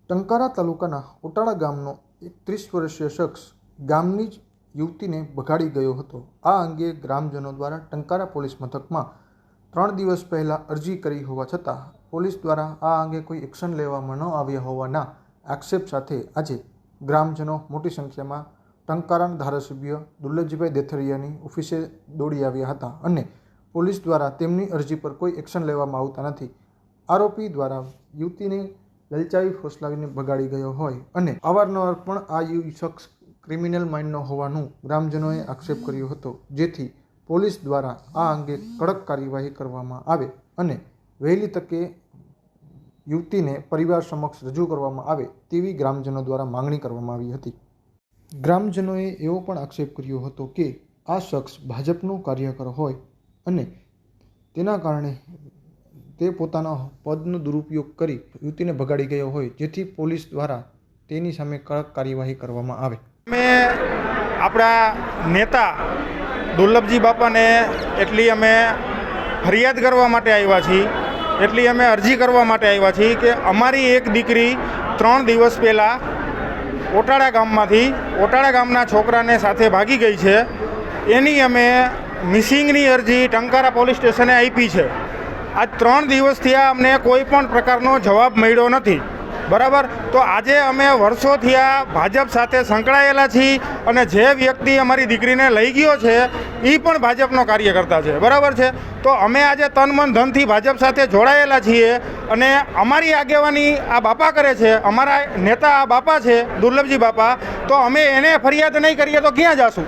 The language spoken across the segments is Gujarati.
ટંકારા તાલુકાના ઓટાળા ગામનો 31 વર્ષીય શખ્સ ગામની જ યુવતીને ભગાડી ગયો હતો। આ અંગે ગ્રામજનો દ્વારા ટંકારા પોલીસ મથકમાં 3 દિવસ પહેલાં અરજી કરી હોવા છતાં પોલીસ દ્વારા આ અંગે કોઈ એક્શન લેવામાં ન આવ્યા હોવાના આક્ષેપ સાથે આજે ગ્રામજનો મોટી સંખ્યામાં ટંકારાના ધારાસભ્ય દુર્લભજીભાઈ દેથરિયાની ઓફિસે દોડી આવ્યા હતા અને પોલીસ દ્વારા તેમની અરજી પર કોઈ એક્શન લેવામાં આવતા નથી। આરોપી દ્વારા યુવતીને લલચાવી ફોસલાવીને ભગાડી ગયો હોય અને અવારનવાર પણ આ શખ્સ ક્રિમિનલ માઇન્ડનો હોવાનું ગ્રામજનોએ આક્ષેપ કર્યો હતો, જેથી પોલીસ દ્વારા આ અંગે કડક કાર્યવાહી કરવામાં આવે અને વહેલી તકે યુવતીને પરિવાર સમક્ષ રજૂ કરવામાં આવે તેવી ગ્રામજનો દ્વારા માંગણી કરવામાં આવી હતી। ગ્રામજનોએ એવો પણ આક્ષેપ કર્યો હતો કે આ શખ્સ ભાજપનો કાર્યકર હોય અને તેના કારણે તે પોતાના પદનો દુરુપયોગ કરી યુવતીને ભગાડી ગયો હોય, જેથી પોલીસ દ્વારા તેની સામે કડક કાર્યવાહી કરવામાં આવે। અમે આપણા નેતા દુર્લભજી બાપાને એટલી અમે ફરિયાદ કરવા માટે આવ્યા છીએ, એટલી અમે અરજી કરવા માટે આવ્યા છીએ કે અમારી એક દીકરી 3 દિવસ પહેલાં ઓટાળા ગામના છોકરાને સાથે ભાગી ગઈ છે। એની અમે મિસિંગની અરજી ટંકારા પોલીસ સ્ટેશને આપી છે। આજ 3 દિવસથી અમને કોઈ પણ પ્રકારનો જવાબ મળ્યો નથી, બરાબર। તો આજે અમે વર્ષોથી આ ભાજપ સાથે સંકળાયેલા છીએ અને જે વ્યક્તિ અમારી દીકરીને લઈ ગયો છે એ પણ ભાજપનો કાર્યકર્તા છે, બરાબર છે। તો અમે આજે તન મન ધનથી ભાજપ સાથે જોડાયેલા છીએ અને અમારી આગેવાની આ બાપા કરે છે, અમારા નેતા આ બાપા છે દુર્લભજી બાપા। તો અમે એને ફરિયાદ નહીં કરીએ તો ક્યાં જશું?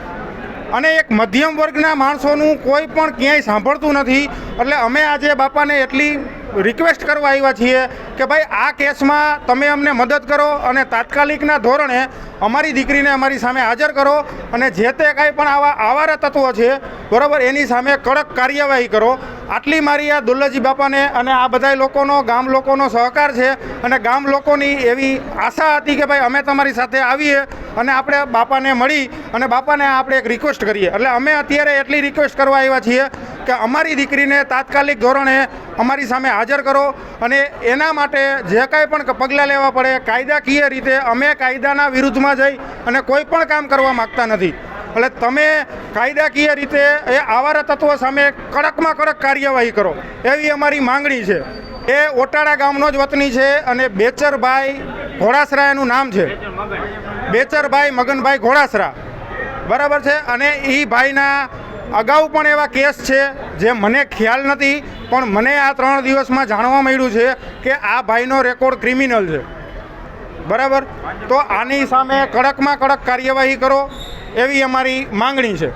અને એક મધ્યમ વર્ગના માણસોનું કોઈ પણ ક્યાંય સાંભળતું નથી, એટલે અમે આજે બાપાને એટલી રિક્વેસ્ટ કરવા આવ્યા છીએ કે ભાઈ આ કેસમાં તમે અમને મદદ કરો અને તાત્કાલિકના ધોરણે અમારી દીકરીને અમારી સામે હાજર કરો અને જે તે કાંઈ પણ આવા આવારા તત્વો છે, બરાબર, એની સામે કડક કાર્યવાહી કરો। આટલી મારી આ દુર્લભજી બાપાને અને આ બધા લોકોનો ગામ લોકોનો સહકાર છે અને ગામ લોકોની એવી આશા હતી કે ભાઈ અમે તમારી સાથે આવીએ અને આપણે બાપાને મળી અને બાપાને આપણે એક રિક્વેસ્ટ કરીએ। એટલે અમે અત્યારે એટલી રિક્વેસ્ટ કરવા આવ્યા છીએ કે અમારી દીકરીને તાત્કાલિક ધોરણે અમારી સામે હાજર કરો અને એના માટે જે કાંઈ પણ પગલાં લેવા પડે કાયદાકીય રીતે અમે કાયદાના વિરુદ્ધમાં જઈ અને કોઈ પણ કામ કરવા માગતા નથી। એટલે તમે કાયદાકીય રીતે એ આવારા તત્વો સામે કડકમાં કડક કાર્યવાહી કરો એવી અમારી માંગણી છે। એ ઓટાળા ગામનો જ વતની છે અને બેચરભાઈ ઘોડાસરા એનું નામ છે, બેચરભાઈ મગનભાઈ ઘોડાસરા, બરાબર છે। અને એ ભાઈના અગાઉ પણ એવા કેસ છે જે મને ખ્યાલ નથી, પણ મને આ 3 દિવસમાં જાણવા મળ્યું છે કે આ ભાઈનો રેકોર્ડ ક્રિમિનલ છે, બરાબર। તો આની સામે કડકમાં કડક કાર્યવાહી કરો એવી અમારી માંગણી છે।